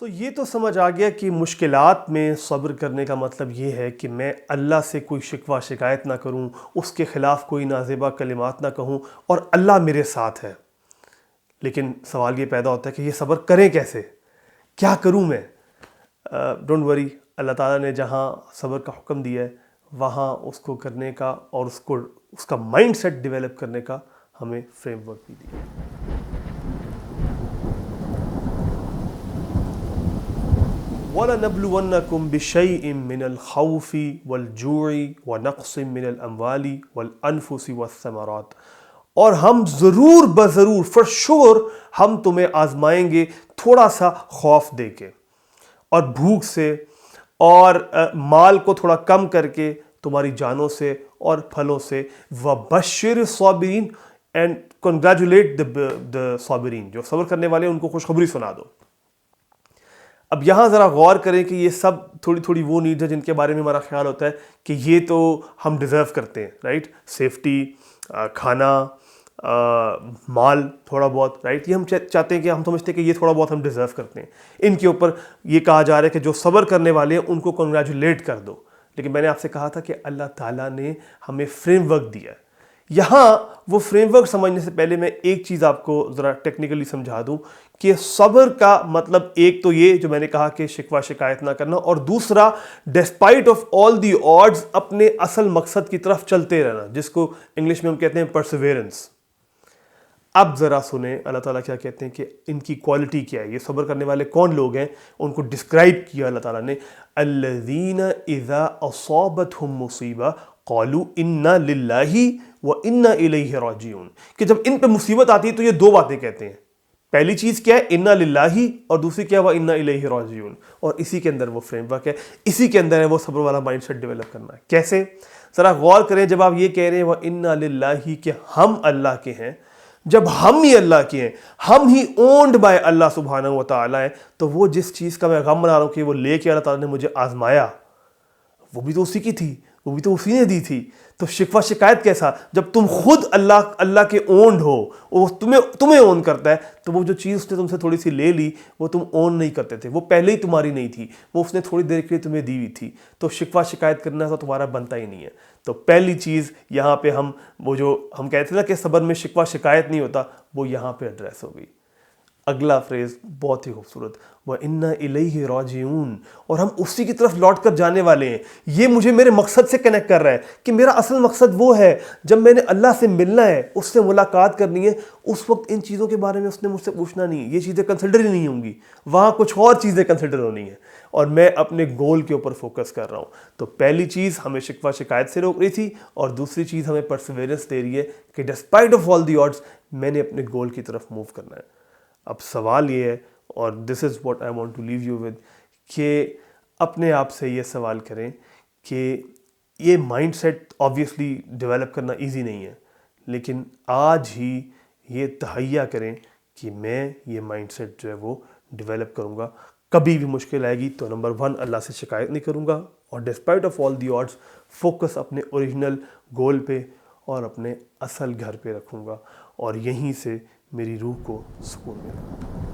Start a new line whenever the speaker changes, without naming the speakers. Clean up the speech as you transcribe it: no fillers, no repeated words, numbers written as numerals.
یہ تو سمجھ آ گیا کہ مشکلات میں صبر کرنے کا مطلب یہ ہے کہ میں اللہ سے کوئی شکوہ شکایت نہ کروں، اس کے خلاف کوئی نازیبا کلمات نہ کہوں، اور اللہ میرے ساتھ ہے۔ لیکن سوال یہ پیدا ہوتا ہے کہ یہ صبر کریں کیسے؟ کیا کروں میں؟ ڈونٹ وری، اللہ تعالیٰ نے جہاں صبر کا حکم دیا ہے وہاں اس کو کرنے کا اور اس کا مائنڈ سیٹ ڈیولپ کرنے کا ہمیں فریم ورک بھی دیا ہے۔ وَلَنَبْلُوَنَّكُمْ بِشَيْءٍ مِّنَ الْخَوْفِ وَالْجُوعِ وَنَقْصٍ مِّنَ الْأَمْوَالِ وَالْأَنفُسِ وَالثَّمَرَاتِ، اور ہم ضرور بضرور فور شور ہم تمہیں آزمائیں گے تھوڑا سا خوف دے کے اور بھوک سے اور مال کو تھوڑا کم کر کے تمہاری جانوں سے اور پھلوں سے۔ وَبَشِّرِ الصَّابِرِينَ، اینڈ کنگریچولیٹ the صابرین، جو صبر کرنے والے ہیں ان کو خوشخبری سنا دو۔ اب یہاں ذرا غور کریں کہ یہ سب تھوڑی تھوڑی وہ نیڈز ہیں جن کے بارے میں ہمارا خیال ہوتا ہے کہ یہ تو ہم ڈیزرو کرتے ہیں، رائٹ؟ سیفٹی، کھانا، مال تھوڑا بہت، رائٹ؟ یہ ہم چاہتے ہیں کہ ہم سمجھتے ہیں کہ یہ تھوڑا بہت ہم ڈیزرو کرتے ہیں۔ ان کے اوپر یہ کہا جا رہا ہے کہ جو صبر کرنے والے ہیں ان کو کنگریچولیٹ کر دو۔ لیکن میں نے آپ سے کہا تھا کہ اللہ تعالیٰ نے ہمیں فریم ورک دیا ہے۔ یہاں وہ فریم ورک سمجھنے سے پہلے میں ایک چیز آپ کو ذرا ٹیکنیکلی سمجھا دوں کہ صبر کا مطلب ایک تو یہ جو میں نے کہا کہ شکوہ شکایت نہ کرنا، اور دوسرا despite of all the odds اپنے اصل مقصد کی طرف چلتے رہنا، جس کو انگلش میں ہم کہتے ہیں پرسیویرنس۔ اب ذرا سنیں اللہ تعالیٰ کیا کہتے ہیں کہ ان کی کوالٹی کیا ہے، یہ صبر کرنے والے کون لوگ ہیں، ان کو ڈسکرائب کیا اللہ تعالیٰ نے۔ الذین اذا اصابتہم مصیبہ قالوا انا للہ وانا الیہ راجعون، کہ جب ان پہ مصیبت آتی ہے تو یہ دو باتیں کہتے ہیں۔ پہلی چیز کیا ہے؟ انا للہ، اور دوسری کیا ہے؟ وانا الیہ راجعون۔ اور اسی کے اندر وہ فریم ورک ہے، اسی کے اندر ہے وہ صبر والا مائنڈ سیٹ ڈیولپ کرنا ہے۔ کیسے؟ ذرا غور کریں، جب آپ یہ کہہ رہے ہیں وانا للہ کہ ہم اللہ کے ہیں، جب ہم ہی اللہ کے ہیں، ہم ہی اونڈ بائی اللہ سبحانہ و تعالیٰ ہیں، تو وہ جس چیز کا میں غم منا رہا ہوں کہ وہ لے کے اللہ تعالیٰ نے مجھے آزمایا، وہ بھی تو اسی کی تھی، وہ بھی تو اسی نے دی تھی۔ تو شکوہ شکایت کیسا؟ جب تم خود اللہ کے اونڈ ہو، وہ تمہیں اون کرتا ہے، تو وہ جو چیز اس نے تم سے تھوڑی سی لے لی وہ تم اون نہیں کرتے تھے، وہ پہلے ہی تمہاری نہیں تھی، وہ اس نے تھوڑی دیر کے لیے تمہیں دی ہوئی تھی۔ تو شکوہ شکایت کرنا تو تمہارا بنتا ہی نہیں ہے۔ تو پہلی چیز یہاں پہ وہ جو ہم کہتے ہیں نا کہ صبر میں شکوہ شکایت نہیں ہوتا، وہ یہاں پہ ایڈریس ہو گئی۔ اگلا فریز بہت ہی خوبصورت، وَإِنَّا إِلَيْهِ راجعون، اور ہم اسی کی طرف لوٹ کر جانے والے ہیں۔ یہ مجھے میرے مقصد سے کنیکٹ کر رہا ہے کہ میرا اصل مقصد وہ ہے، جب میں نے اللہ سے ملنا ہے، اس سے ملاقات کرنی ہے، اس وقت ان چیزوں کے بارے میں اس نے مجھ سے پوچھنا نہیں ہے، یہ چیزیں کنسیڈر ہی نہیں ہوں گی، وہاں کچھ اور چیزیں کنسیڈر ہونی ہیں، اور میں اپنے گول کے اوپر فوکس کر رہا ہوں۔ تو پہلی چیز ہمیں شکوہ شکایت سے روک رہی تھی، اور دوسری چیز ہمیں پرسیویرنس دے رہی ہے کہ despite of all the odds میں نے اپنے گول کی طرف موو کرنا ہے۔ اب سوال یہ ہے، اور this is what I want to leave you with, کہ اپنے آپ سے یہ سوال کریں کہ یہ مائنڈ سیٹ آبویسلی ڈیولپ کرنا ایزی نہیں ہے، لیکن آج ہی یہ تہیہ کریں کہ میں یہ مائنڈ سیٹ جو ہے وہ ڈیولپ کروں گا۔ کبھی بھی مشکل آئے گی تو نمبر 1 اللہ سے شکایت نہیں کروں گا، اور despite of all the odds focus اپنے اوریجنل گول پہ اور اپنے اصل گھر پہ رکھوں گا، اور یہیں سے میری روح کو سکون ملے گا۔